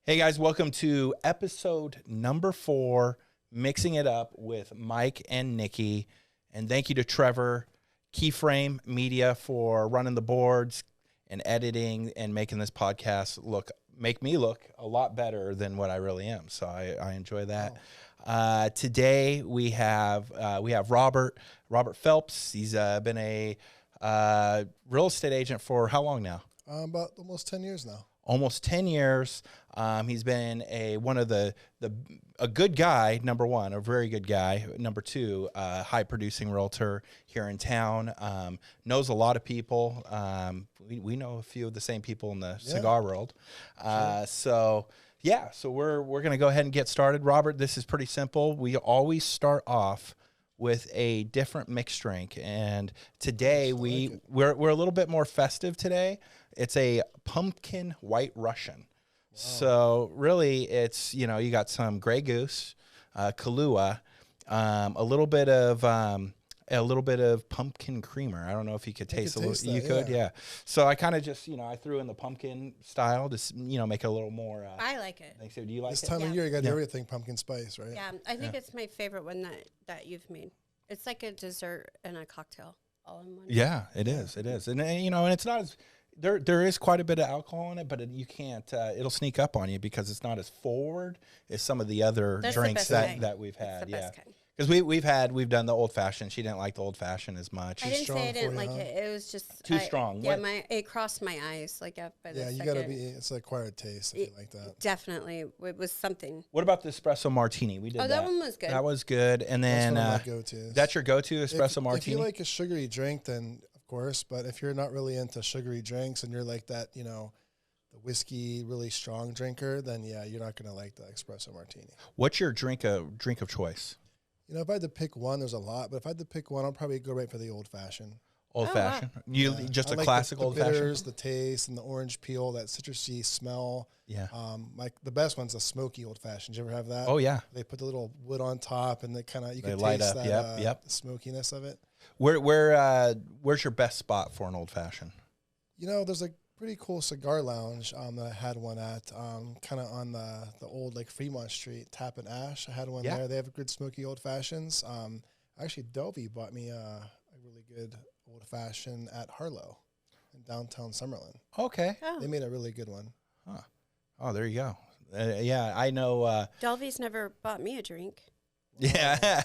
Hey guys, welcome to episode number 4, Mixing It Up with Mike and Nikki. And thank you to Trevor, Keyframe Media, for running the boards and editing and making this podcast make me look a lot better than what I really am. So I enjoy that. Oh. Today we have Robert Phelps. He's been a real estate agent for how long now? About almost 10 years now. Almost 10 years. He's been a good guy, number one, a very good guy. Number two, high producing realtor here in town. Knows a lot of people. We know a few of the same people in the cigar world. Sure. So we're going to go ahead and get started. Robert, this is pretty simple. We always start off with a different mixed drink, and today we're a little bit more festive today. It's a pumpkin white Russian. Wow. So really it's, you got some Grey Goose, Kahlua, a little bit of pumpkin creamer. I don't know if you could taste a little. You could, yeah. So I kind of just, I threw in the pumpkin style to, make it a little more. I like it. So do you like it? This time of year, you got everything pumpkin spice, right? Yeah, I think it's my favorite one that you've made. It's like a dessert and a cocktail all in one. Yeah, it is. It is. And and it's not as, there is quite a bit of alcohol in it, but you can't, it'll sneak up on you because it's not as forward as some of the other drinks that we've had. Yeah. Because we've done the old fashioned. She didn't like the old fashioned as much. I didn't say I didn't like it. It was just too strong. Yeah, it crossed my eyes you gotta be. It's an acquired taste if you like that. Definitely, it was something. What about the espresso martini? We did. Oh, that one was good. That was good. And then that's one of my go-tos. That's your go-to espresso martini. If you like a sugary drink, then of course. But if you're not really into sugary drinks and you're like that, the whiskey really strong drinker, then you're not gonna like the espresso martini. What's your drink of choice? If I had to pick one, there's a lot, but if I had to pick one, I'll probably go right for the old fashioned. Old fashioned? Wow. Just a classic old fashioned? The bitters, the taste, and the orange peel, that citrusy smell. Yeah. The best one's a smoky old fashioned. Did you ever have that? Oh, yeah. They put the little wood on top, and you can light taste up. that the smokiness of it. Where's your best spot for an old fashioned? There's a pretty cool cigar lounge that I had one at, kind of on the old Fremont Street, Tap and Ash. I had one there. They have good smoky old fashions. Actually, Delvey bought me a really good old fashioned at Harlow in downtown Summerlin. Okay. Oh. They made a really good one. Huh. Oh, there you go. I know. Delvey's never bought me a drink. Yeah.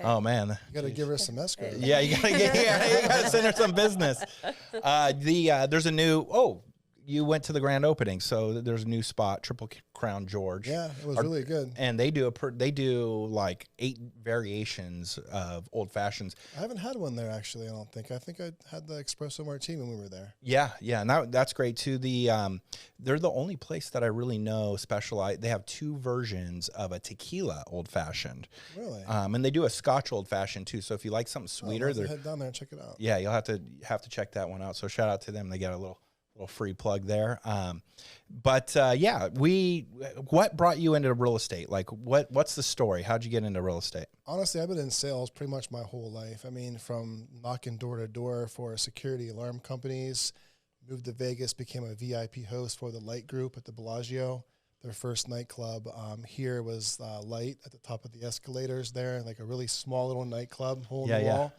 Oh man. You got to give her some escrow. Yeah, you gotta send her some business. There's a new. You went to the grand opening, so there's a new spot, Triple Crown George. Yeah, it was really good. And they do like 8 variations of old fashions. I haven't had one there actually. I don't think. I think I had the espresso martini when we were there. Yeah, and that's great too. They're the only place that I really know specialize. They have 2 versions of a tequila old fashioned. Really? And they do a Scotch old fashioned too. So if you like something sweeter, head down there and check it out. Yeah, you'll have to check that one out. So shout out to them. They got a little free plug there. What brought you into real estate? Like what's the story? How'd you get into real estate? Honestly, I've been in sales pretty much my whole life. I mean, from knocking door to door for security alarm companies, moved to Vegas, became a VIP host for the Light Group at the Bellagio. Their first nightclub here was Light at the top of the escalators there, like a really small little nightclub, hole in the wall.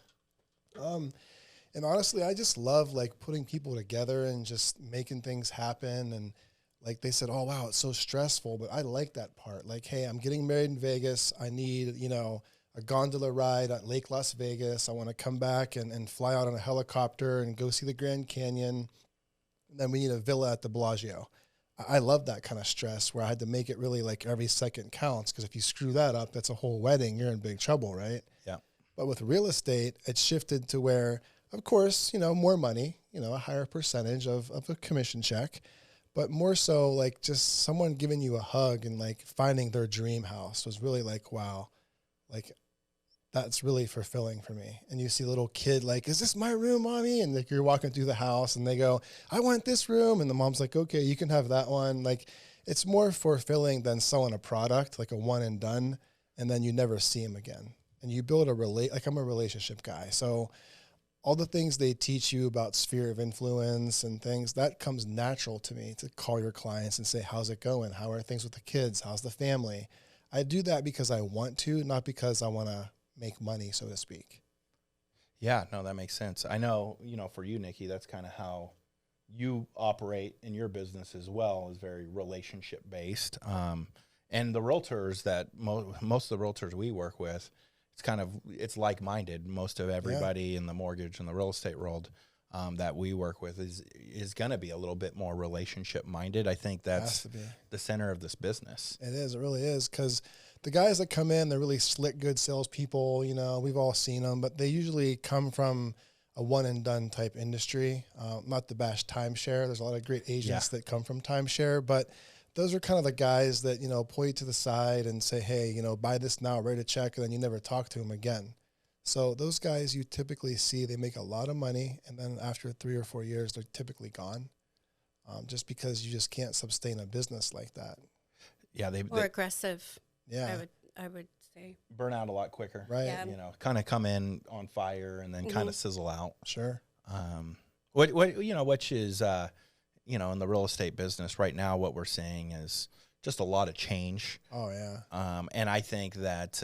And honestly, I just love putting people together and just making things happen. And they said, oh, wow, it's so stressful. But I like that part. Hey, I'm getting married in Vegas. I need, a gondola ride at Lake Las Vegas. I want to come back and fly out on a helicopter and go see the Grand Canyon. And then we need a villa at the Bellagio. I love that kind of stress where I had to make it really every second counts. Because if you screw that up, that's a whole wedding. You're in big trouble, right? Yeah. But with real estate, it shifted to where, of course, more money, a higher percentage of a commission check, but more so just someone giving you a hug and finding their dream house was really wow, that's really fulfilling for me. And you see a little kid is this my room, mommy? And you're walking through the house and they go, I want this room. And the mom's like, okay, you can have that one. It's more fulfilling than selling a product, a one and done, and then you never see him again. And you build I'm a relationship guy. So all the things they teach you about sphere of influence and things, that comes natural to me to call your clients and say, how's it going? How are things with the kids? How's the family? I do that because I want to, not because I want to make money, so to speak. Yeah, no, that makes sense. I know, for you, Nikki, that's kind of how you operate in your business as well, is very relationship based. And the realtors that most of the realtors we work with, it's like-minded. Most of everybody in the mortgage and the real estate world that we work with is going to be a little bit more relationship-minded. I think that's the center of this business. It is. It really is, because the guys that come in, they're really slick, good salespeople. We've all seen them, but they usually come from a one-and-done type industry. Not to bash timeshare. There's a lot of great agents that come from timeshare, but those are kind of the guys that, pull you to the side and say, hey, buy this now, write a check, and then you never talk to them again. So those guys you typically see, they make a lot of money, and then after 3 or 4 years, they're typically gone, just because you just can't sustain a business like that. Yeah, they aggressive. Yeah, I would say burn out a lot quicker. Right. Yeah. Kind of come in on fire and then kind of sizzle out. Sure. Which is in the real estate business right now, what we're seeing is just a lot of change. Oh yeah. And I think that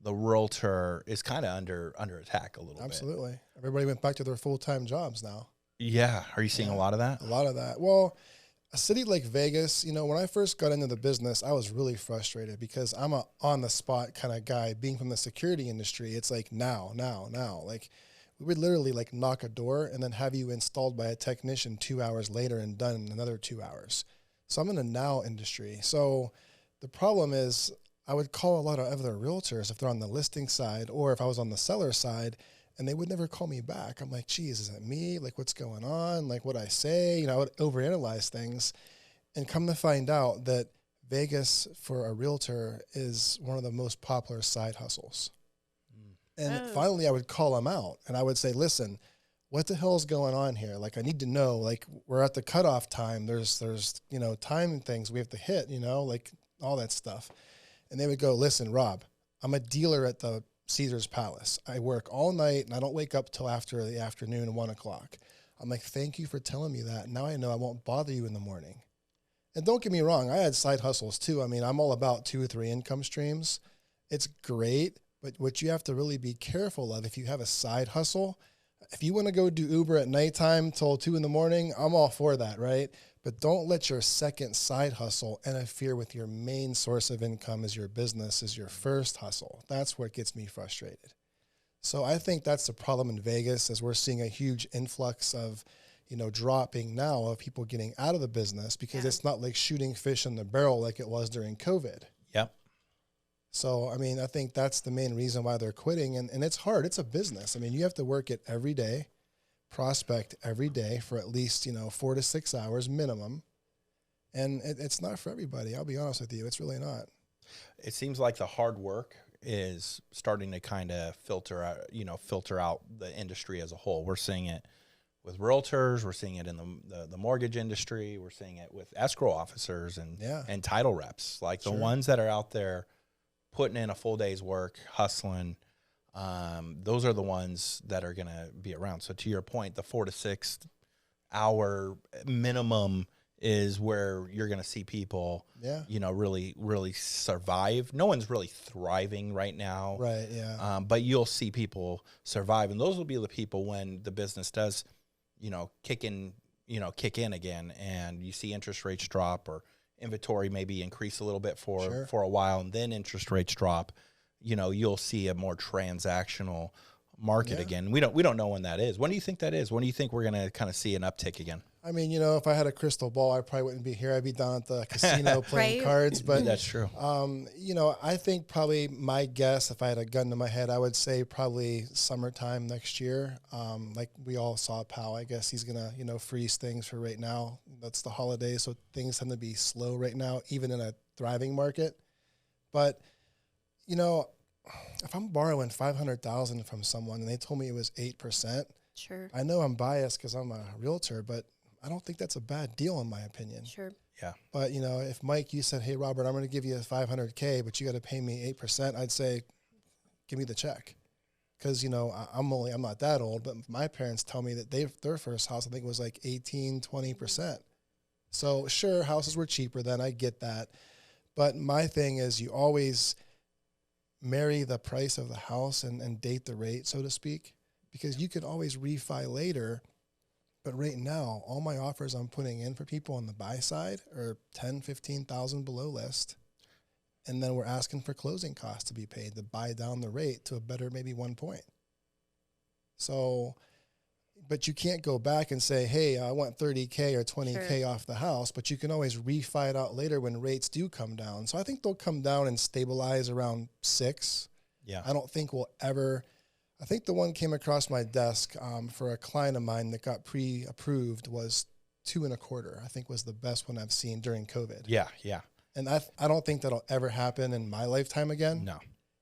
the realtor is kind of under attack a little bit. Absolutely. Everybody went back to their full-time jobs now. Yeah. Are you seeing a lot of that? A lot of that. Well, a city like Vegas, when I first got into the business, I was really frustrated because I'm a on-the-spot kind of guy. Being from the security industry, it's like now. Like, we would literally like knock a door and then have you installed by a technician 2 hours later and done in another 2 hours. So I'm in the now industry. So the problem is I would call a lot of other realtors if they're on the listing side or if I was on the seller side, and they would never call me back. I'm like, geez, is it me? Like, what's going on? Like, what I say? I would overanalyze things, and come to find out that Vegas for a realtor is one of the most popular side hustles. And finally I would call them out and I would say, listen, what the hell is going on here? Like, I need to know, like, we're at the cutoff time. There's time things we have to hit, like all that stuff. And they would go, listen, Rob, I'm a dealer at the Caesar's Palace. I work all night and I don't wake up till after the afternoon, 1 o'clock. I'm like, thank you for telling me that. Now I know I won't bother you in the morning. And don't get me wrong, I had side hustles too. I mean, I'm all about 2 or 3 income streams. It's great. But what you have to really be careful of, if you have a side hustle, if you want to go do Uber at nighttime till 2 in the morning, I'm all for that, right? But don't let your second side hustle interfere with your main source of income as your business, as your first hustle. That's what gets me frustrated. So I think that's the problem in Vegas, as we're seeing a huge influx of, dropping now of people getting out of the business because it's not like shooting fish in the barrel like it was during COVID. Yep. So, I mean, I think that's the main reason why they're quitting. And it's hard. It's a business. I mean, you have to work it every day, prospect every day for at least, 4 to 6 hours minimum. And it's not for everybody. I'll be honest with you. It's really not. It seems like the hard work is starting to kind of filter out the industry as a whole. We're seeing it with realtors. We're seeing it in the mortgage industry. We're seeing it with escrow officers and title reps, like the ones that are out there putting in a full day's work, hustling. Those are the ones that are going to be around. So to your point, the 4 to 6 hour minimum is where you're going to see people, really, really survive. No one's really thriving right now. Right. Yeah. But you'll see people survive. And those will be the people when the business does, kick in again, and you see interest rates drop or inventory maybe increase a little bit for a while, and then interest rates drop. You'll see a more transactional market again. We don't know when that is. When do you think that is? When do you think we're going to kind of see an uptick again? I mean, if I had a crystal ball, I probably wouldn't be here. I'd be down at the casino playing cards. But that's true. I think probably my guess, if I had a gun to my head, I would say probably summertime next year. Like we all saw Powell. I guess he's gonna, freeze things for right now. That's the holidays, so things tend to be slow right now, even in a thriving market. But if I'm borrowing $500,000 from someone and they told me it was 8%, sure, I know I'm biased because I'm a realtor, but I don't think that's a bad deal in my opinion. Sure. Yeah. But, if Mike, you said, hey, Robert, I'm going to give you $500K, but you got to pay me 8%, I'd say, give me the check. Because, I'm not that old, but my parents tell me that their first house, I think, was like 18-20%. So sure, houses were cheaper then. I get that. But my thing is you always marry the price of the house and date the rate, so to speak, because you can always refi later. But right now, all my offers I'm putting in for people on the buy side are 10, 15,000 below list. And then we're asking for closing costs to be paid to buy down the rate to a better maybe 1 point. So, but you can't go back and say, hey, I want 30K or 20K off the house, but you can always refi it out later when rates do come down. So I think they'll come down and stabilize around 6. Yeah. I don't think we'll ever... I think the one came across my desk for a client of mine that got pre-approved was 2.25. I think was the best one I've seen during COVID. Yeah, yeah. And I don't think that'll ever happen in my lifetime again. No.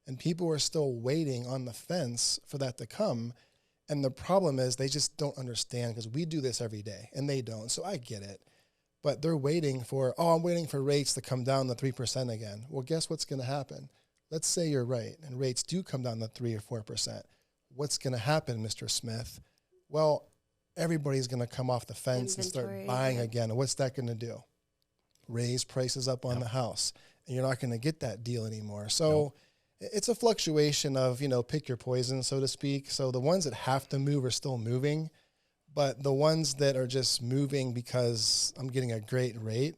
And people are still waiting on the fence for that to come. And the problem is they just don't understand because we do this every day and they don't. So I get it. But they're waiting for, I'm waiting for rates to come down to 3% again. Well, guess what's going to happen? Let's say you're right and rates do come down to 3 or 4%. What's going to happen, Mr. Smith? Well, everybody's going to come off the fence and start buying again. And what's that going to do? Raise prices up on the house. And you're not going to get that deal anymore. So it's a fluctuation of, pick your poison, so to speak. So the ones that have to move are still moving. But the ones that are just moving because I'm getting a great rate,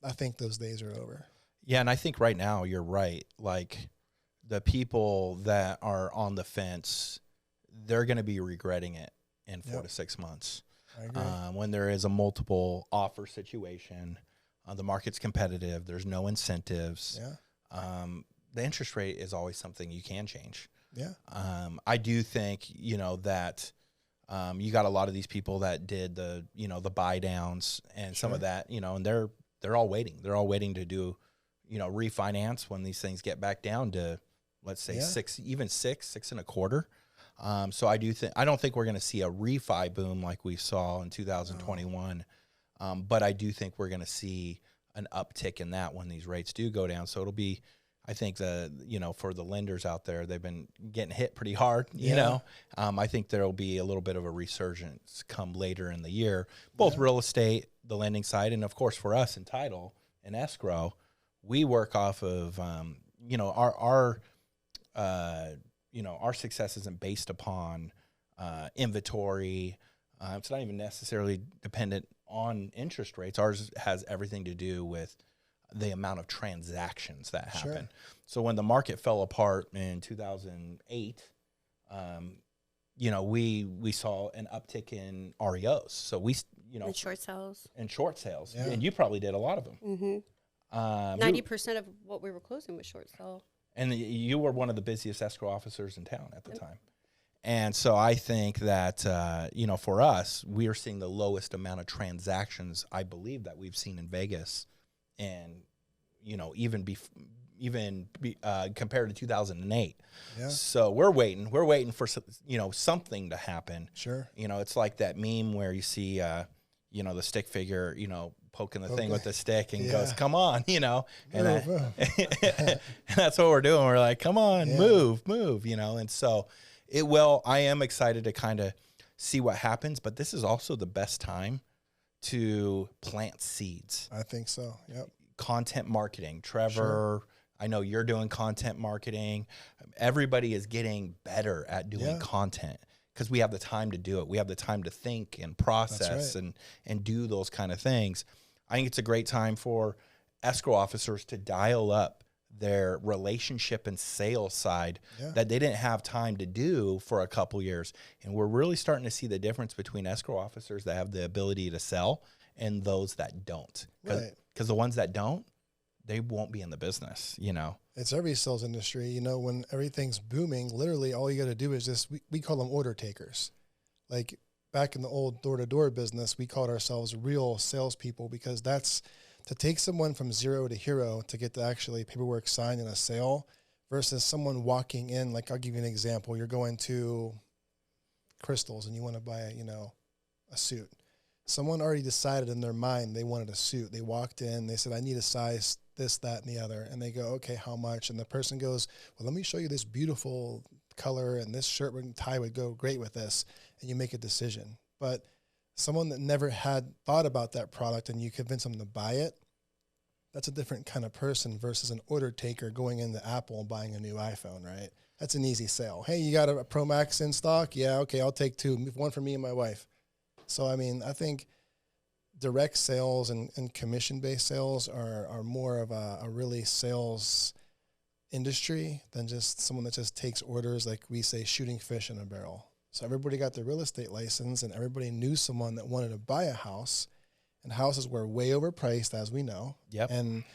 I think those days are over. Yeah, and I think right now you're right. Like, the people that are on the fence, they're going to be regretting it in 4 to 6 months. I agree. When there is a multiple offer situation, the market's competitive, there's no incentives. Yeah. The interest rate is always something you can change. Yeah. I do think, that you got a lot of these people that did the buy downs and some of that, and they're all waiting. They're all waiting to do, refinance when these things get back down to, let's say 6.25. So I don't think we're going to see a refi boom like we saw in 2021. But I do think we're going to see an uptick in that when these rates do go down. So it'll be, I think for the lenders out there, they've been getting hit pretty hard, you know. I think there'll be a little bit of a resurgence come later in the year, both real estate, the lending side, and of course for us in title and escrow, we work off of, our success isn't based upon inventory. It's not even necessarily dependent on interest rates. Ours has everything to do with the amount of transactions that happen. So when the market fell apart in 2008, we saw an uptick in REOs. So and short sales. Yeah. And you probably did a lot of them. Mm-hmm. 90% of what we were closing was short sale. And you were one of the busiest escrow officers in town at the time. And so I think that, for us, we are seeing the lowest amount of transactions, I believe, that we've seen in Vegas. And, even compared to 2008. Yeah. So we're waiting for, something to happen. Sure. It's like that meme where you see, the stick figure, poking the thing with the stick and goes, come on, and that's what we're doing. We're like, come on, move, and so I am excited to kind of see what happens, but this is also the best time to plant seeds. I think so. Yep. Content marketing. Trevor, I know you're doing content marketing. Everybody is getting better at doing content because we have the time to do it. We have the time to think and process and do those kind of things. I think it's a great time for escrow officers to dial up their relationship and sales side that they didn't have time to do for a couple years. And we're really starting to see the difference between escrow officers that have the ability to sell and those that don't. Because the ones that don't, they won't be in the business, It's every sales industry, when everything's booming, literally all you got to do is just, we call them order takers. Like back in the old door-to-door business, we called ourselves real salespeople because that's to take someone from zero to hero to get to actually paperwork signed in a sale versus someone walking in. Like I'll give you an example. You're going to Crystals and you want to buy, a suit. Someone already decided in their mind they wanted a suit. They walked in, they said, I need a size this, that, and the other. And they go, okay, how much? And the person goes, well, let me show you this beautiful color and this shirt and tie would go great with this, and you make a decision. But someone that never had thought about that product and you convince them to buy it, that's a different kind of person versus an order taker going into Apple and buying a new iPhone, right? That's an easy sale. Hey, you got a Pro Max in stock? Yeah, okay, I'll take 2, one for me and my wife. So, I mean, I think direct sales and commission-based sales are more of a really sales industry than just someone that just takes orders, like we say, shooting fish in a barrel. So everybody got their real estate license, and everybody knew someone that wanted to buy a house, and houses were way overpriced, as we know. Yep. And,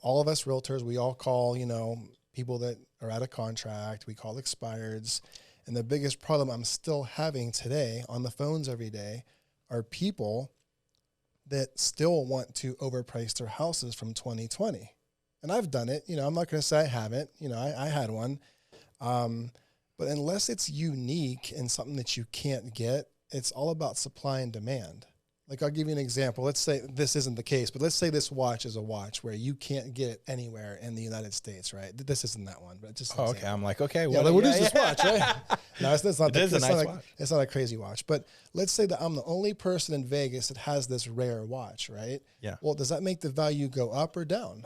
all of us realtors, we all call, people that are out of contract. We call expireds. And the biggest problem I'm still having today on the phones every day are people that still want to overprice their houses from 2020. And I've done it. I'm not going to say I haven't. I had one. But unless it's unique and something that you can't get, it's all about supply and demand. Like, I'll give you an example. Let's say this isn't the case, but let's say this watch is a watch where you can't get it anywhere in the United States, right? This isn't that one, but just okay. I'm like, okay, well, what is this watch, right? No, it's not. It is a nice watch. It's not a crazy watch, but let's say that I'm the only person in Vegas that has this rare watch, right? Yeah. Well, does that make the value go up or down?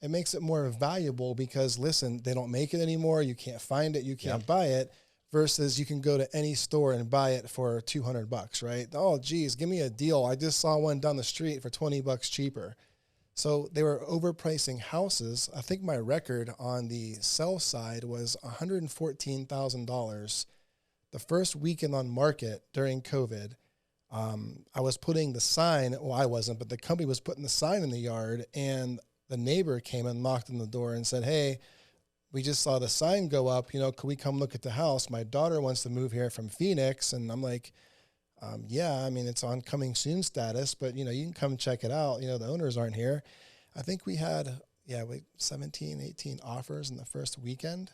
It makes it more valuable because, listen, they don't make it anymore. You can't find it. You can't buy it. Versus you can go to any store and buy it for $200, right? Oh, geez, give me a deal. I just saw one down the street for $20 cheaper. So they were overpricing houses. I think my record on the sell side was $114,000. The first weekend on market during COVID, I was putting the sign, well, I wasn't, but the company was putting the sign in the yard, and the neighbor came and knocked on the door and said, hey, we just saw the sign go up, could we come look at the house? My daughter wants to move here from Phoenix. And I'm like, yeah, I mean, it's on coming soon status, but you can come check it out. The owners aren't here. I think we had, 17, 18 offers in the first weekend.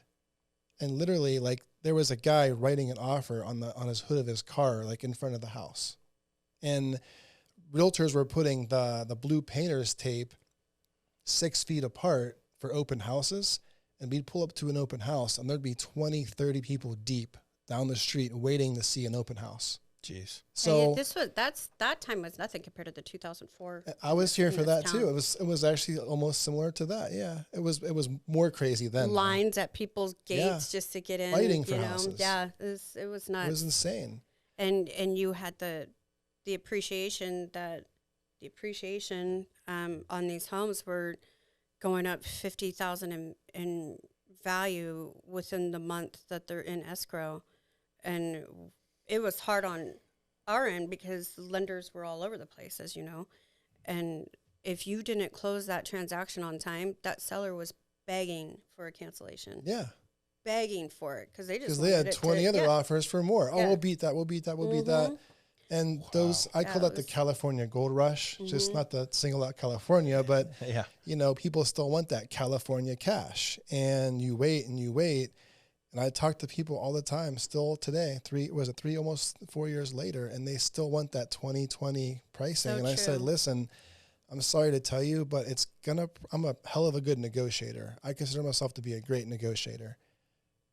And literally, like, there was a guy writing an offer on his hood of his car, like in front of the house. And realtors were putting the blue painter's tape 6 feet apart for open houses. And we'd pull up to an open house, and there'd be 20, 30 people deep down the street waiting to see an open house. Jeez. So that time was nothing compared to the 2004. I was here for that town. too. It was actually almost similar to that. Yeah, it was more crazy then. Lines at people's gates just to get in. Fighting for houses. Yeah, it was nuts. It was insane. And you had the appreciation on these homes were going up $50,000 in value within the month that they're in escrow. And it was hard on our end because lenders were all over the place, as you know. And if you didn't close that transaction on time, that seller was begging for a cancellation. Yeah. Begging for it because they had 20 other offers for more. Oh, we'll beat that. We'll beat that. And those, I call that the California gold rush, just not to single out California, but, people still want that California cash. And you wait. And I talk to people all the time, still today, almost 4 years later, and they still want that 2020 pricing. So I said, listen, I'm sorry to tell you, but I'm a hell of a good negotiator. I consider myself to be a great negotiator.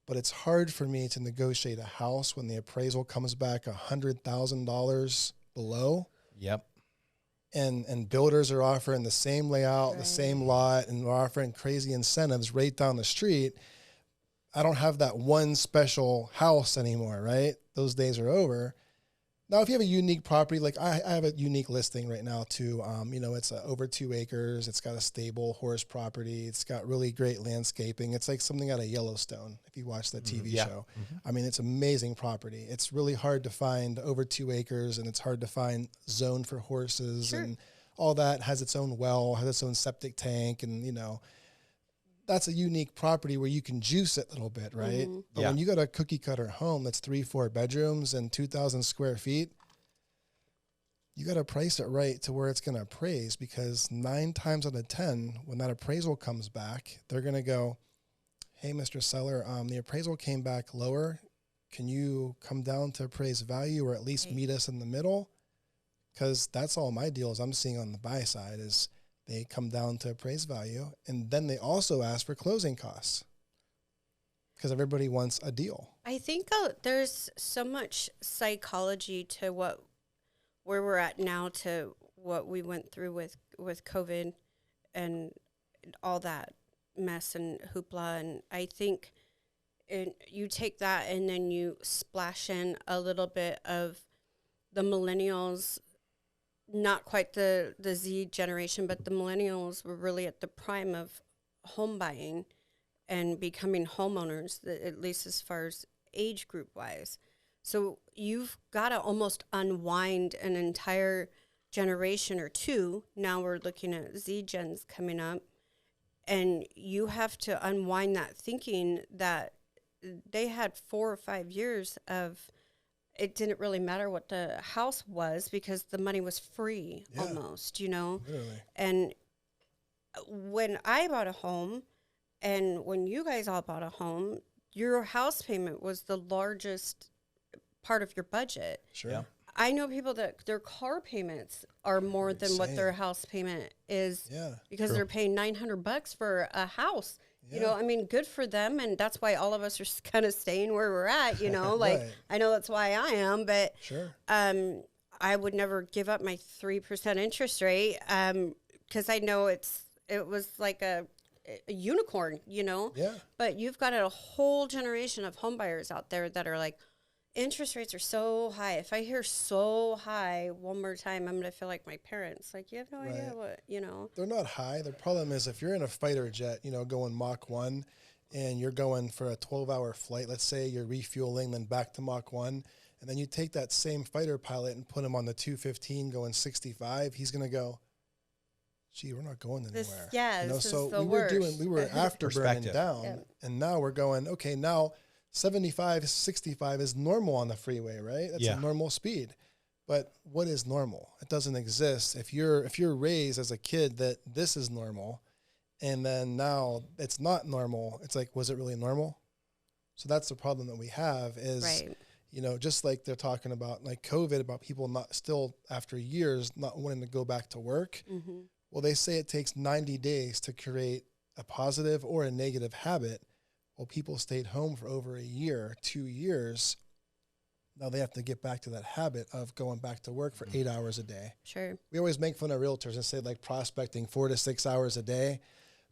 But it's hard for me to negotiate a house when the appraisal comes back $100,000 below. Yep. And builders are offering the same layout, the same lot, and they're offering crazy incentives right down the street. I don't have that one special house anymore, right? Those days are over. Now, if you have a unique property, like I have a unique listing right now too. It's over 2 acres. It's got a stable horse property. It's got really great landscaping. It's like something out of Yellowstone, if you watch that TV show. I mean, it's amazing property. It's really hard to find over 2 acres, and it's hard to find zone for horses and all that. Has its own well, has its own septic tank, and that's a unique property where you can juice it a little bit, right? But when you got a cookie cutter home that's 3-4 bedrooms and 2,000 square feet, you got to price it right to where it's going to appraise, because 9 times out of 10, when that appraisal comes back, they're going to go, hey, Mr. Seller, the appraisal came back lower. Can you come down to appraise value or at least meet us in the middle? Because that's all my deals I'm seeing on the buy side is they come down to appraised value, and then they also ask for closing costs. because everybody wants a deal. I think there's so much psychology to where we're at now to what we went through with COVID and all that mess and hoopla. And I think you take that and then you splash in a little bit of the millennials, not quite the Z generation, but the millennials were really at the prime of home buying and becoming homeowners, at least as far as age group wise. So you've got to almost unwind an entire generation or two. Now we're looking at Z gens coming up, and you have to unwind that thinking that they had 4 or 5 years of it didn't really matter what the house was because the money was free almost, Literally. And when I bought a home and when you guys all bought a home, your house payment was the largest part of your budget. Sure. Yeah. I know people that their car payments are more than what their house payment is because they're paying $900 for a house. Yeah. I mean, good for them. And that's why all of us are kind of staying where we're at, like Right. I know that's why I am, but Sure. I would never give up my 3% interest rate. Cause I know it was like a unicorn, Yeah. but you've got a whole generation of home buyers out there that are like, interest rates are so high. If I hear so high one more time, I'm going to feel like my parents. Like, you have no idea what, They're not high. The problem is if you're in a fighter jet, going Mach 1 and you're going for a 12-hour flight, let's say you're refueling, then back to Mach 1, and then you take that same fighter pilot and put him on the 215 going 65, he's going to go, gee, we're not going anywhere. This so is the we worst. we were afterburning down, Yeah. and now we're going, okay, now 75, 65 is normal on the freeway, right? That's a normal speed. But what is normal? It doesn't exist. If you're raised as a kid that this is normal, and then now it's not normal, it's like, was it really normal? So that's the problem that we have is, just like they're talking about like COVID, about people not still after years not wanting to go back to work. Mm-hmm. Well, they say it takes 90 days to create a positive or a negative habit. Well, people stayed home for over a year, 2 years. Now they have to get back to that habit of going back to work for 8 hours a day. Sure. We always make fun of realtors and say like prospecting 4 to 6 hours a day.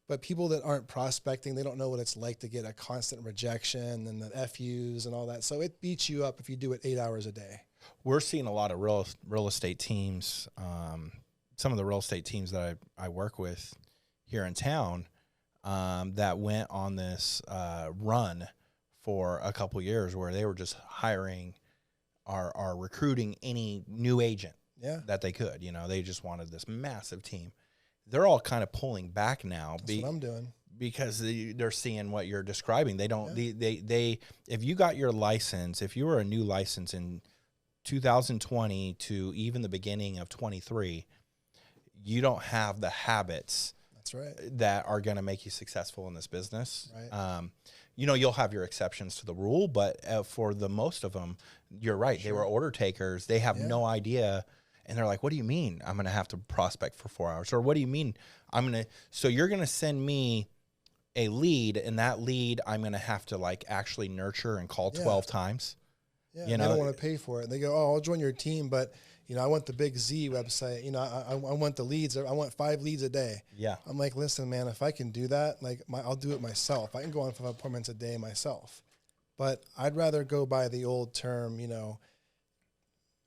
But people that aren't prospecting, they don't know what it's like to get a constant rejection and the FUs and all that. So it beats you up if you do it 8 hours a day. We're seeing a lot of real estate teams. Some of the real estate teams that I work with here in town, that went on this run for a couple years where they were just hiring or recruiting any new agent that they could. They just wanted this massive team. They're all kind of pulling back now. That's what I'm doing. Because they're seeing what you're describing. They don't. They if you got your license, if you were a new license in 2020 to even the beginning of 23, you don't have the habits. That's right. That are going to make you successful in this business. Right. You'll have your exceptions to the rule, but for the most of them, you're right. Sure. They were order takers. They have no idea. And they're like, what do you mean I'm going to have to prospect for 4 hours? Or what do you mean so you're going to send me a lead, and that lead I'm going to have to like actually nurture and call 12 times? Yeah, they don't want to pay for it. They go, oh, I'll join your team, but I want the big Z website. I want the leads. I want 5 leads a day. Yeah. I'm like, listen, man, if I can do that, I'll do it myself. I can go on 5 appointments a day myself. But I'd rather go by the old term,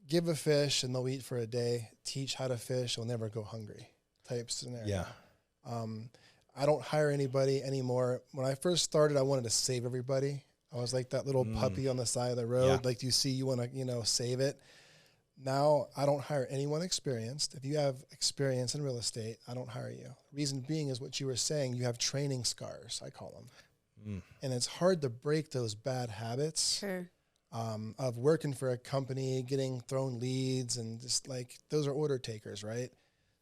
give a fish and they'll eat for a day. Teach how to fish, they'll never go hungry type scenario. Yeah. I don't hire anybody anymore. When I first started, I wanted to save everybody. I was like that little puppy on the side of the road. Yeah. Like you see, you want to, save it. Now, I don't hire anyone experienced. If you have experience in real estate, I don't hire you. Reason being is what you were saying. You have training scars, I call them. And it's hard to break those bad habits of working for a company, getting thrown leads, and just like those are order takers, right?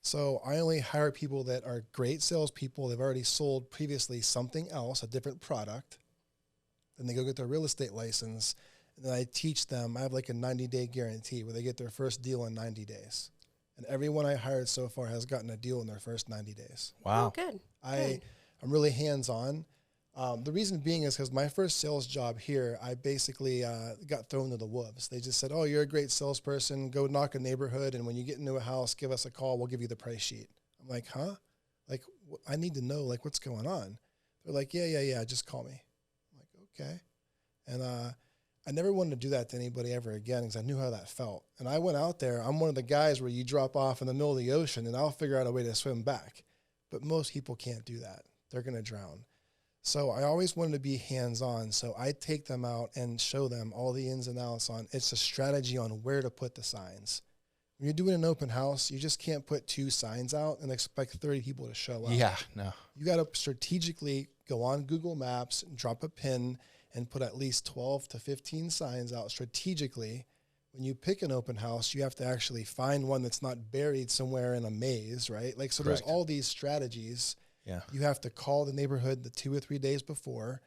So I only hire people that are great salespeople. They've already sold previously something else, a different product. Then they go get their real estate license. And then I teach them, I have like a 90-day guarantee where they get their first deal in 90 days. And everyone I hired so far has gotten a deal in their first 90 days. Wow. Oh, good. I'm really hands-on. The reason being is because my first sales job here, I basically got thrown to the wolves. They just said, oh, you're a great salesperson. Go knock a neighborhood, and when you get into a house, give us a call. We'll give you the price sheet. I'm like, huh? Like, I need to know, like, what's going on. They're like, yeah, just call me. I'm like, okay. And I never wanted to do that to anybody ever again because I knew how that felt. And I went out there. I'm one of the guys where you drop off in the middle of the ocean, and I'll figure out a way to swim back. But most people can't do that. They're going to drown. So I always wanted to be hands-on. So I take them out and show them all the ins and outs on, it's a strategy on where to put the signs. When you're doing an open house, you just can't put 2 signs out and expect 30 people to show up. Yeah, no. You got to strategically go on Google Maps, drop a pin, and put at least 12 to 15 signs out strategically. When you pick an open house, you have to actually find one that's not buried somewhere in a maze, right? Like, so Correct. There's all these strategies. Yeah. You have to call the neighborhood the 2 or 3 days before,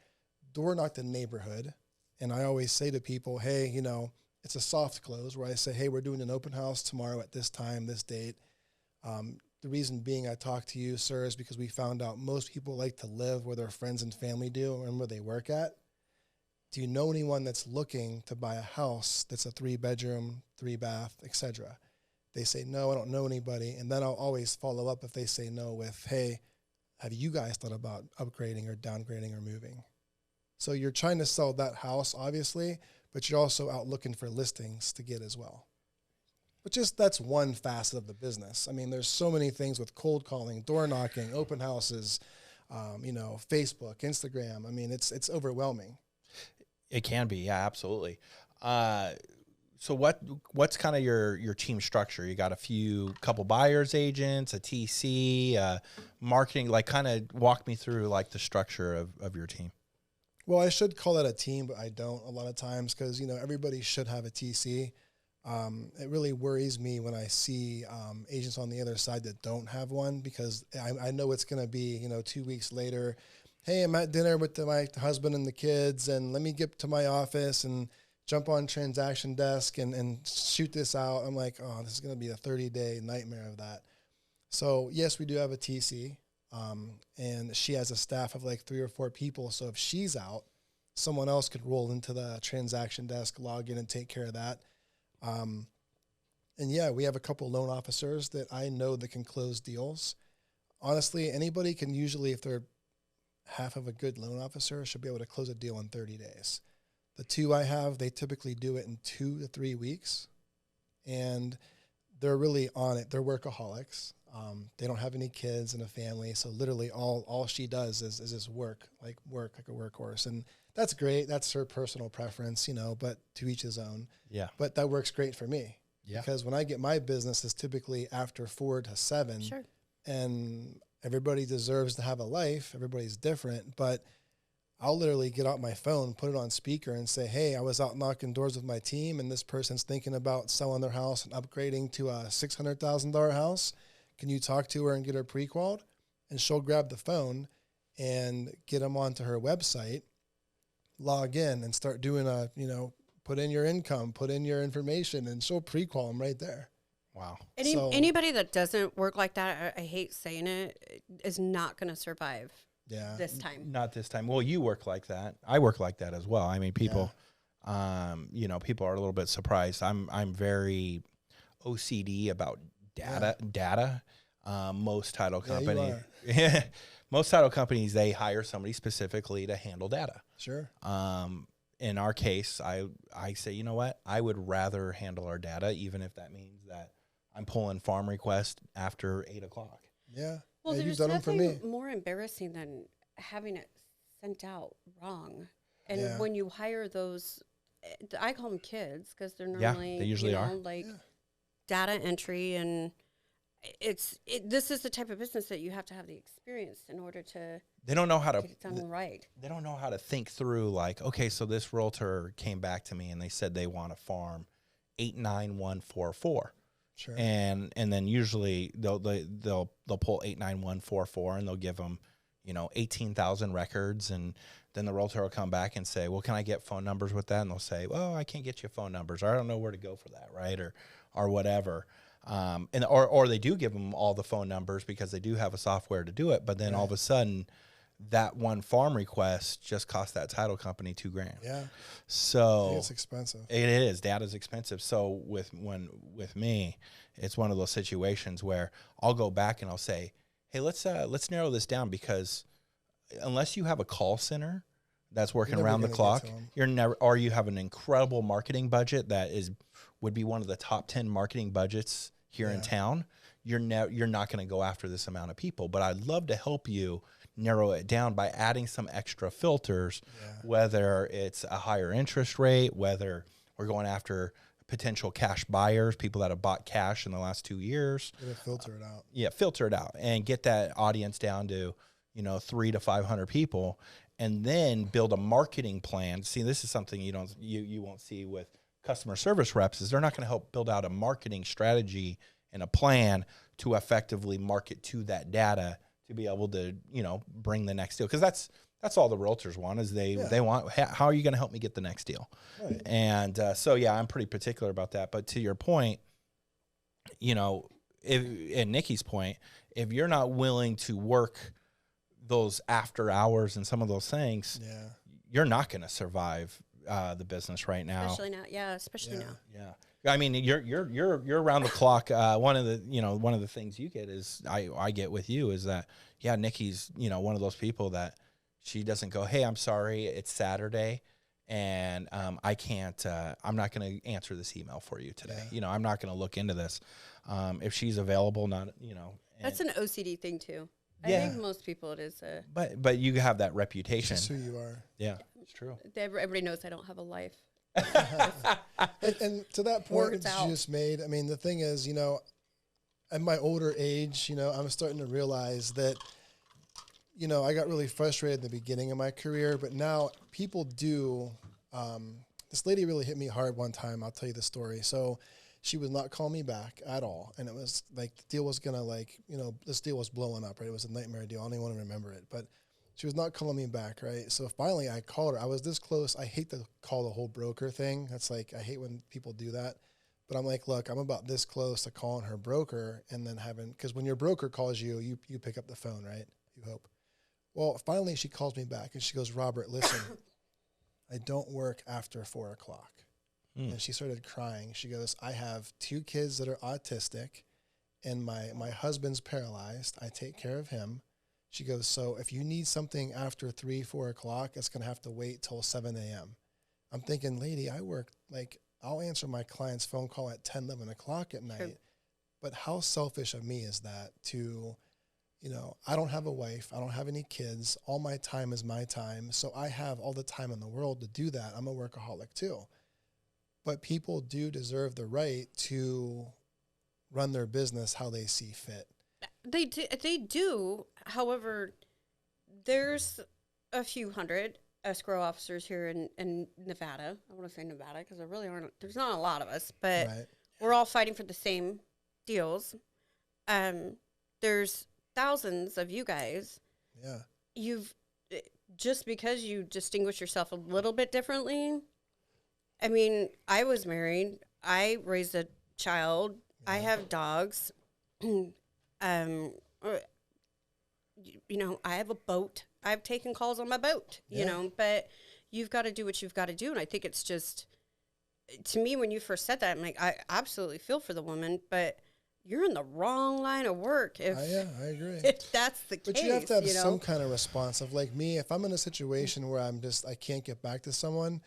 door knock the neighborhood. And I always say to people, hey, you know, it's a soft close where I say, hey, we're doing an open house tomorrow at this time, this date. The reason being I talked to you, sir, is because we found out most people like to live where their friends and family do and where they work at. Do you know anyone that's looking to buy a house that's a 3-bedroom, 3-bath, etc.? They say, no, I don't know anybody. And then I'll always follow up if they say no with, hey, have you guys thought about upgrading or downgrading or moving? So you're trying to sell that house, obviously, but you're also out looking for listings to get as well. But just that's one facet of the business. I mean, there's so many things with cold calling, door knocking, open houses, Facebook, Instagram. I mean, it's overwhelming. It can be, yeah, absolutely. So what's kind of your team structure? You got couple buyers agents, a TC, marketing, like kind of walk me through like the structure of your team. Well, I should call that a team, but I don't a lot of times because, everybody should have a TC. It really worries me when I see agents on the other side that don't have one because I know it's going to be, 2 weeks later. Hey, I'm at dinner with my husband and the kids, and let me get to my office and jump on transaction desk and shoot this out. I'm like, oh, this is going to be a 30-day nightmare of that. So, yes, we do have a TC, and she has a staff of like 3 or 4 people. So if she's out, someone else could roll into the transaction desk, log in, and take care of that. And, yeah, we have a couple loan officers that I know that can close deals. Honestly, anybody can usually, if they're half of a good loan officer, should be able to close a deal in 30 days. The 2 I have, they typically do it in 2 to 3 weeks, and they're really on it. They're workaholics. They don't have any kids and a family, so literally all she does is just work like a workhorse, and that's great. That's her personal preference, but to each his own. Yeah. But that works great for me. Yeah. Because when I get my business, is typically after 4 to 7. Sure. And everybody deserves to have a life. Everybody's different, but I'll literally get out my phone, put it on speaker, and say, hey, I was out knocking doors with my team, and this person's thinking about selling their house and upgrading to a $600,000 house. Can you talk to her and get her pre-qualified? And she'll grab the phone and get them onto her website, log in, and start doing put in your income, put in your information, and she'll pre-qual them right there. Wow. Anybody that doesn't work like that, I hate saying it, is not going to survive. Yeah. This time. Not this time. Well, you work like that. I work like that as well. I mean, people, people are a little bit surprised. I'm very OCD about data. Most title companies, most title companies, they hire somebody specifically to handle data. Sure. In our case, I say, you know what? I would rather handle our data, even if that means that I'm pulling farm requests after 8:00. Yeah. Well, yeah, there's nothing more embarrassing than having it sent out wrong. And when you hire those, I call them kids because they're normally, they usually are. Data entry, and this is the type of business that you have to have the experience in order to. They don't know how to get it done right. They don't know how to think through, like, okay, so this realtor came back to me and they said they want to farm 89144. Sure. And then usually they'll pull 89144 and they'll give them, 18,000 records, and then the realtor will come back and say, well, can I get phone numbers with that? And they'll say, well, I can't get you phone numbers, or I don't know where to go for that, right? Or whatever. Or they do give them all the phone numbers because they do have a software to do it, but then all of a sudden that one farm request just cost that title company $2,000. Yeah. So It's expensive. It is. Data's expensive. So with me, it's one of those situations where I'll go back and I'll say, hey, let's narrow this down, because unless you have a call center that's working around the clock, you're never, or you have an incredible marketing budget that would be one of the top 10 marketing budgets here in town, you're not going to go after this amount of people. But I'd love to help you narrow it down by adding some extra filters, whether it's a higher interest rate, whether we're going after potential cash buyers, people that have bought cash in the last 2 years. Filter it out. Yeah, filter it out and get that audience down to, 300 to 500 people, and then build a marketing plan. See, this is something you won't see with customer service reps, is they're not going to help build out a marketing strategy and a plan to effectively market to that data to be able to, bring the next deal. Because that's all the realtors want, is they want, how are you going to help me get the next deal? Right. And I'm pretty particular about that. But to your point, and Nikki's point, if you're not willing to work those after hours and some of those things, you're not going to survive the business right now. Especially now. Yeah, especially now. Yeah. I mean, you're around the clock. One of the things you get is I get with you is that, Nikki's, one of those people that she doesn't go, hey, I'm sorry, it's Saturday and I can't, I'm not going to answer this email for you today. I'm not going to look into this. If she's available, That's an OCD thing too. I think most people it is. But you have that reputation. It's just who you are. Yeah, it's true. Everybody knows I don't have a life. and to that point that you just made, I mean, the thing is, at my older age, I'm starting to realize that, I got really frustrated at the beginning of my career, but now people do. This lady really hit me hard one time. I'll tell you the story. So she would not call me back at all. And it was like the deal was going to this deal was blowing up, right? It was a nightmare deal. I don't even want to remember it, but she was not calling me back, right? So finally I called her. I was this close. I hate to call the whole broker thing. That's I hate when people do that. But I'm like, look, I'm about this close to calling her broker and then because when your broker calls you, you pick up the phone, right? You hope. Well, finally she calls me back and she goes, Robert, listen, I don't work after 4 o'clock. And she started crying. She goes, I have 2 kids that are autistic and my husband's paralyzed. I take care of him. She goes, so if you need something after 3, 4 o'clock, it's going to have to wait till 7 a.m. I'm thinking, lady, I work, I'll answer my client's phone call at 10, 11 o'clock at night. Sure. But how selfish of me is that to, I don't have a wife. I don't have any kids. All my time is my time. So I have all the time in the world to do that. I'm a workaholic too. But people do deserve the right to run their business how they see fit. They do. However, there's a few hundred escrow officers here in Nevada. I want to say Nevada because there really aren't. There's not a lot of us, but we're all fighting for the same deals. There's thousands of you guys. Yeah. Just because you distinguish yourself a little bit differently. I mean, I was married. I raised a child. Yeah. I have dogs. I have a boat. I've taken calls on my boat, but you've got to do what you've got to do. And I think it's just, to me, when you first said that, I'm like, I absolutely feel for the woman, but you're in the wrong line of work. I agree. If that's the case. But you have to have some kind of response of me, if I'm in a situation where I can't get back to someone,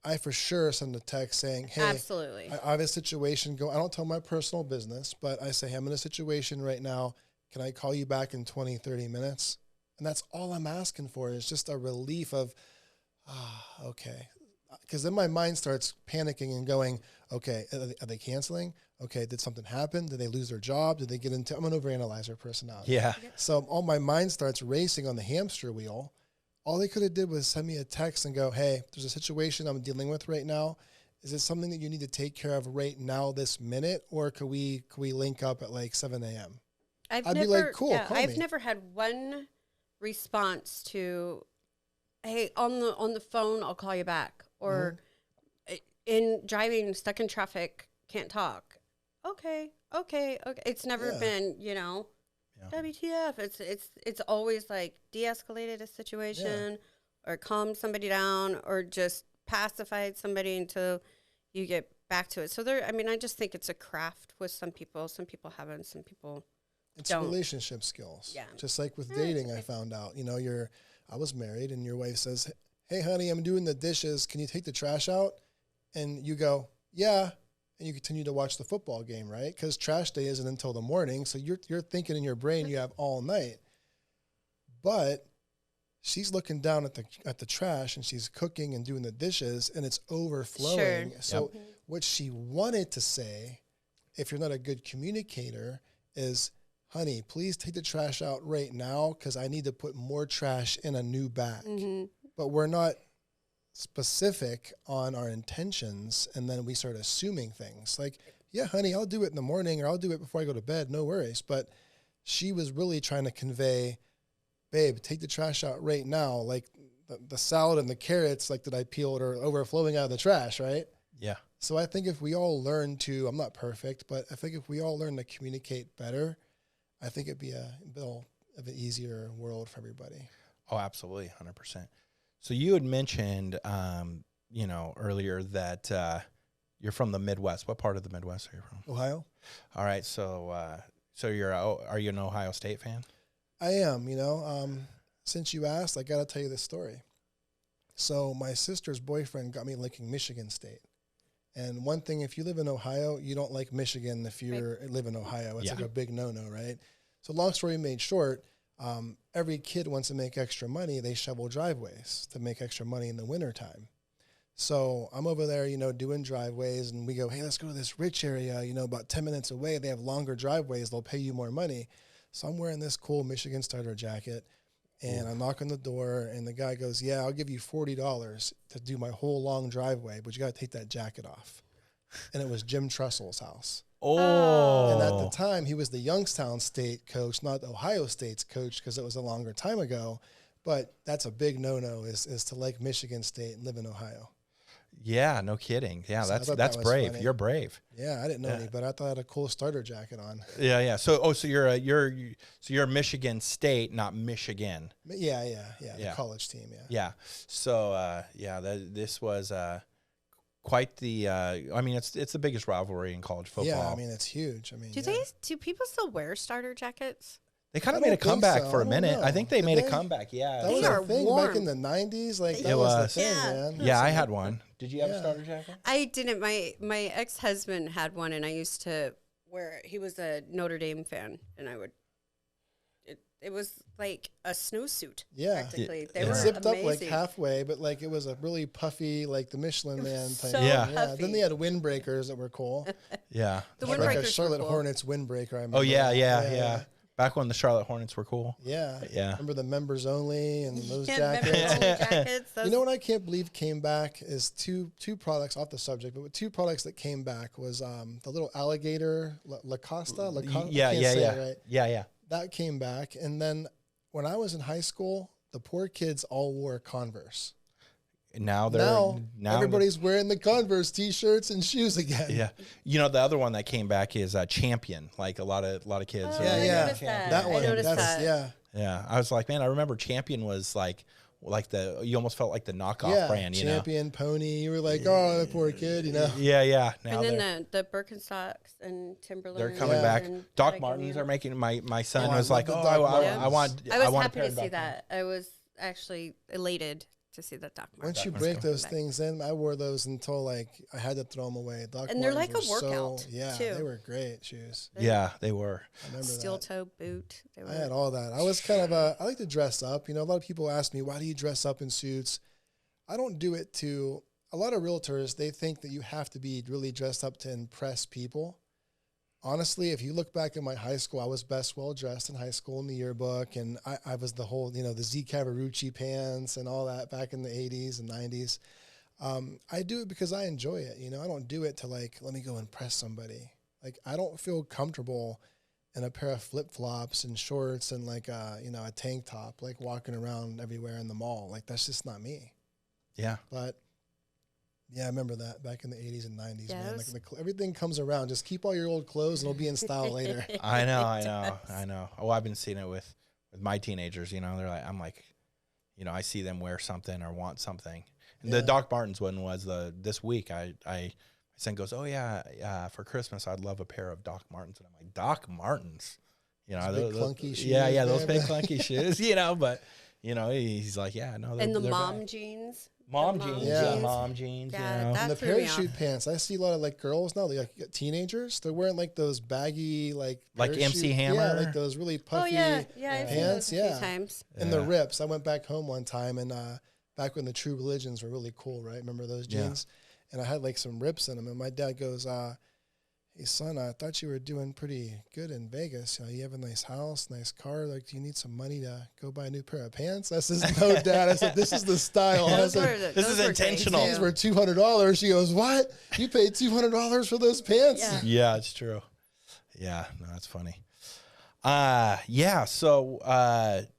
I for sure send a text saying, hey, absolutely. I have a situation I don't tell my personal business, but I say, hey, I'm in a situation right now. Can I call you back in 20, 30 minutes? And that's all I'm asking for is just a relief of, okay. Because then my mind starts panicking and going, okay, are they canceling? Okay, did something happen? Did they lose their job? Did they get into, I'm an overanalyzer personality. Yeah. So all my mind starts racing on the hamster wheel. All they could have did was send me a text and go, hey, there's a situation I'm dealing with right now. Is it something that you need to take care of right now this minute? Or could we link up at 7 a.m.? I'd be like, cool, call I've me. never had one response to, hey, on the phone, I'll call you back. Or in driving, stuck in traffic, can't talk. Okay. It's never been, WTF? It's always like de-escalated a situation, or calmed somebody down, or just pacified somebody until you get back to it. So I just think it's a craft with some people. Some people haven't. Some people it's don't. Relationship skills. Yeah. Just like with dating, I found out. I was married, and your wife says, "Hey, honey, I'm doing the dishes. Can you take the trash out?" And you go, "Yeah." And you continue to watch the football game, right? Because trash day isn't until the morning. So you're thinking in your brain you have all night. But she's looking down at the trash, and she's cooking and doing the dishes, and it's overflowing. Sure. So what she wanted to say, if you're not a good communicator, is, "Honey, please take the trash out right now because I need to put more trash in a new bag." Mm-hmm. But we're not specific on our intentions, and then we start assuming things like, "Yeah, honey, I'll do it in the morning, or I'll do it before I go to bed, no worries." But she was really trying to convey, "Babe, take the trash out right now." Like the salad and the carrots like that I peeled are overflowing out of the trash, right? Yeah. So I think if we all learn to, I'm not perfect, but I think if we all learn to communicate better, I think it'd be a bit of an easier world for everybody. Oh, absolutely. 100%. So you had mentioned, earlier that you're from the Midwest. What part of the Midwest are you from? Ohio? All right. So are you an Ohio State fan? I am, since you asked, I got to tell you this story. So my sister's boyfriend got me liking Michigan State. And one thing, if you live in Ohio, you don't like Michigan if you live in Ohio. It's like a big no-no, right? So long story made short, every kid wants to make extra money. They shovel driveways to make extra money in the wintertime. So I'm over there, doing driveways, and we go, "Hey, let's go to this rich area, about 10 minutes away. They have longer driveways. They'll pay you more money." So I'm wearing this cool Michigan starter jacket, and I knock on the door, and the guy goes, "Yeah, I'll give you $40 to do my whole long driveway, but you got to take that jacket off." And it was Jim Trestle's house. Oh. And at the time, he was the Youngstown State coach, not Ohio State's coach, because it was a longer time ago. But that's a big no-no is to like Michigan State and live in Ohio. Yeah, no kidding. Yeah, So that's brave. funny. You're brave. Yeah, I didn't know any, but I thought I had a cool starter jacket on. Yeah. So you're Michigan State, not Michigan. Yeah. The college team, yeah. Yeah. So this was quite the. It's the biggest rivalry in college football. Yeah, it's huge. Do people still wear starter jackets? They kind of made a comeback for a minute. know. I think they Did made they? a comeback. Yeah. That was They a are thing warm. back in the 90s. Like, that It was the was. thing, Yeah. man. Yeah, I had one. Did you have a starter jacket? I didn't. My ex-husband had one, and I used to wear it. He was a Notre Dame fan, and I would. It was like a snowsuit. Yeah. Practically. They Yeah. were It zipped amazing. up like halfway, but like it was a really puffy, like the Michelin Man type. so Yeah. puffy. Then they had windbreakers that were cool. Yeah. The Like windbreakers a were Charlotte cool. Hornets windbreaker. I remember. Oh yeah. Back when the Charlotte Hornets were cool. Yeah. Yeah. Remember the members only and those Yeah, remember jackets? the old jackets? You know what I can't believe came back is two products off the subject, but two products that came back was the little alligator Lacosta. Yeah. That came back, and then when I was in high school, the poor kids all wore Converse. Now everybody's wearing the Converse T-shirts and shoes again. Yeah. The other one that came back is Champion. Like a lot of kids. Oh, Yeah, I yeah. noticed that. That one. I noticed That's that. yeah. Yeah. I was like, man, I remember Champion was like you almost felt like the knockoff Yeah, brand, Champion, Pony. You were like, oh, that poor kid, Yeah. Now And then the Birkenstocks and Timberlands. they're coming Yeah. back. and Doc Patagonia. Martens are making my son I was love like, the oh, Doc I want. I was want a happy pair to of see Doc that. I was actually elated to see that Doc Martens. Once you Doc break Martens those back. things in, I wore those until I had to throw them away. Doc And they're Martens like a were workout, yeah, too. they were great shoes. Yeah, they were. I remember Steel that. toe boot. They were, I had all that. I was kind of I like to dress up. A lot of people ask me, why do you dress up in suits? I don't do it to, a lot of realtors, they think that you have to be really dressed up to impress people. Honestly, if you look back at my high school, I was best well-dressed in high school in the yearbook, and I was the whole, the Z Cavarucci pants and all that back in the 80s and 90s. I do it because I enjoy it. I don't do it to let me go impress somebody. Like, I don't feel comfortable in a pair of flip-flops and shorts and a tank top, walking around everywhere in the mall. That's just not me. Yeah. But Yeah, I remember that back in the 80s and 90s, Yeah, man. Like everything comes around. Just keep all your old clothes and it'll be in style later. I know. Oh, I've been seeing it with my teenagers, you know, I'm like, you know, I see them wear something or want something. And the Doc Martens one was this week. My son goes, oh yeah, for Christmas, I'd love a pair of Doc Martens. And I'm like, Doc Martens? You know, those big clunky shoes. Yeah, those big clunky shoes, you know, but you know, he's like, yeah, no. And the they're mom back. jeans. Mom jeans, Yeah. mom jeans. Yeah, you know. that And the threw me parachute off. pants. I see a lot of like girls now, like teenagers. They're wearing like those baggy, like MC parachute- Hammer? Yeah, like those really puffy. Oh yeah, I've seen pants, those a yeah. few times. And the rips. I went back home one time and back when the True Religions were really cool, right? Remember those jeans? And I had like some rips in them. And my dad goes, hey son, I thought you were doing pretty good in Vegas. You know, you have a nice house, nice car. Like, do you need some money to go buy a new pair of pants? I said, no, Dad. I said, this is the style. I said, this is intentional. pants were $200. She goes, what? You paid $200 for those pants? Yeah. Yeah, it's true. Yeah, no, that's funny. Yeah, so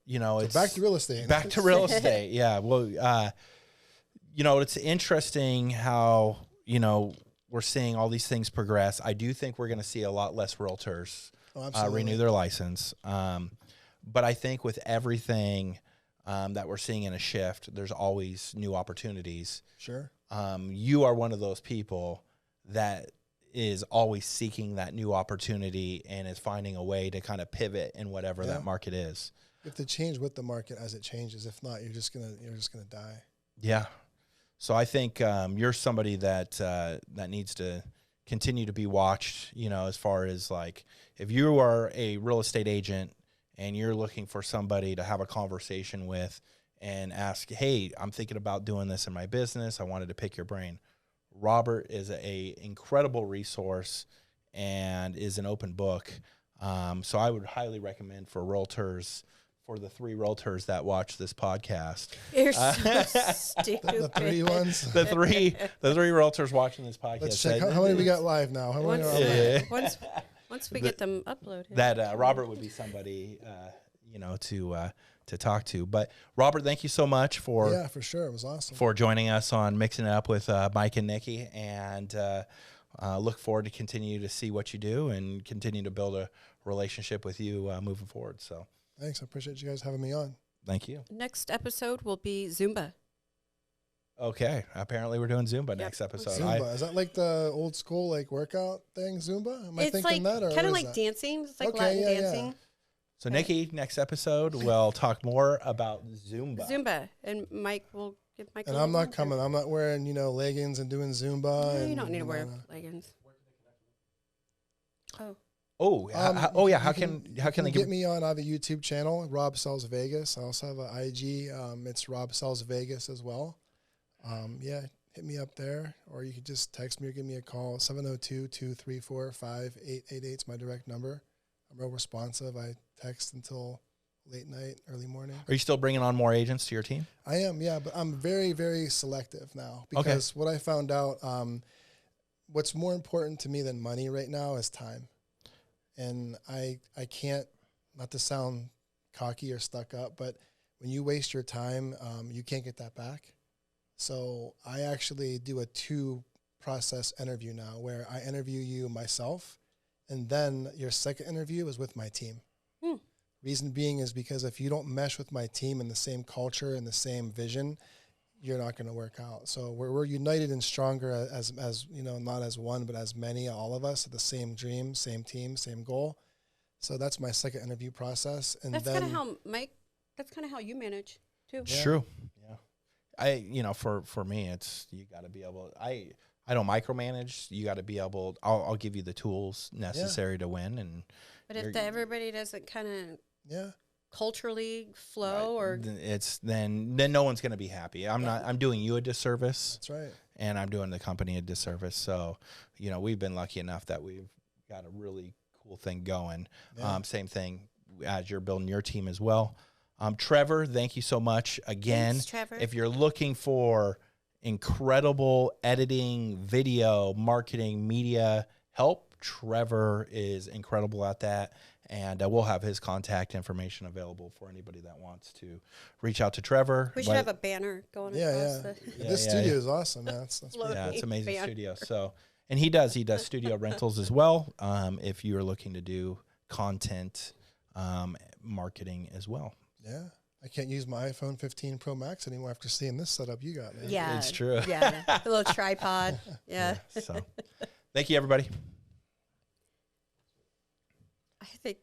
you know, So it's back to real estate. Back to real estate. Yeah. Well, you know, it's interesting how, you know, we're seeing all these things progress. I do think we're going to see a lot less realtors renew their license. But I think with everything that we're seeing in a shift, there's always new opportunities. Sure. You are one of those people that is always seeking that new opportunity and is finding a way to kind of pivot in whatever that market is. You have to change with the market as it changes. If not, you're just gonna die. Yeah. So I think you're somebody that that needs to continue to be watched, you know, as far as like if you are a real estate agent and you're looking for somebody to have a conversation with and ask, hey, I'm thinking about doing this in my business. I wanted to pick your brain. Robert is a incredible resource and is an open book. So I would highly recommend for realtors, for the 3 realtors that watch this podcast. You're so stupid. The 3 ones. The three realtors watching this podcast. Let's check how many we got live now. How many are live? Once we get them uploaded. That Robert would be somebody, you know, to talk to. But Robert, thank you so much for for sure. It was awesome. for joining us on Mixing It Up with Mike and Nikki, and look forward to continue to see what you do and continue to build a relationship with you moving forward. So Thanks. I appreciate you guys having me on. thank you. Next episode will be Zumba. Okay, apparently we're doing Zumba next episode. Zumba. Is that like the old school like workout thing, Zumba? Am I It's thinking like that? Or kind of what is like that? dancing. It's like Okay, Latin yeah, yeah. dancing. So Nikki, next episode we'll talk more about Zumba. Zumba. And Mike will give Mike And I'm not coming. I'm not wearing, leggings and doing Zumba. No, and, you don't need to wear leggings. Oh. Oh, how can they get me on? I have a YouTube channel, Rob Sells Vegas. I also have an IG. It's Rob Sells Vegas as well. Hit me up there, or you can just text me or give me a call. 702-234-5888 is my direct number. I'm real responsive. I text until late night, early morning. Are you still bringing on more agents to your team? I am, yeah, but I'm very, very selective now because what I found out, what's more important to me than money right now is time. And I can't, not to sound cocky or stuck up, but when you waste your time, you can't get that back. So I actually do a 2-process interview now where I interview you myself, and then your second interview is with my team. Reason being is because if you don't mesh with my team in the same culture and the same vision, you're not going to work out. So we're united and stronger as not as one, but as many, all of us, the same dream, same team, same goal. So that's my second interview process. And That's kind of how that's kind of how you manage too. It's true. Yeah. For me, it's, you got to be able, I don't micromanage. You got to be able, I'll give you the tools necessary to win. But if everybody doesn't kind of Yeah. culturally flow, or it's then no one's going to be happy. I'm doing you a disservice. That's right. And I'm doing the company a disservice. So, we've been lucky enough that we've got a really cool thing going. Yeah. Same thing as you're building your team as well. Trevor, thank you so much again. Thanks, Trevor. If you're looking for incredible editing, video, marketing, media help, Trevor is incredible at that. And we'll have his contact information available for anybody that wants to reach out to Trevor. We should have a banner going across the This studio is awesome, man. That's yeah, it's amazing banner. studio. So, and he does studio rentals as well. If you are looking to do content marketing as well. Yeah. I can't use my iPhone 15 Pro Max anymore after seeing this setup you got, man. Yeah, It's true. Yeah, a little tripod. Yeah. So, thank you, everybody. I think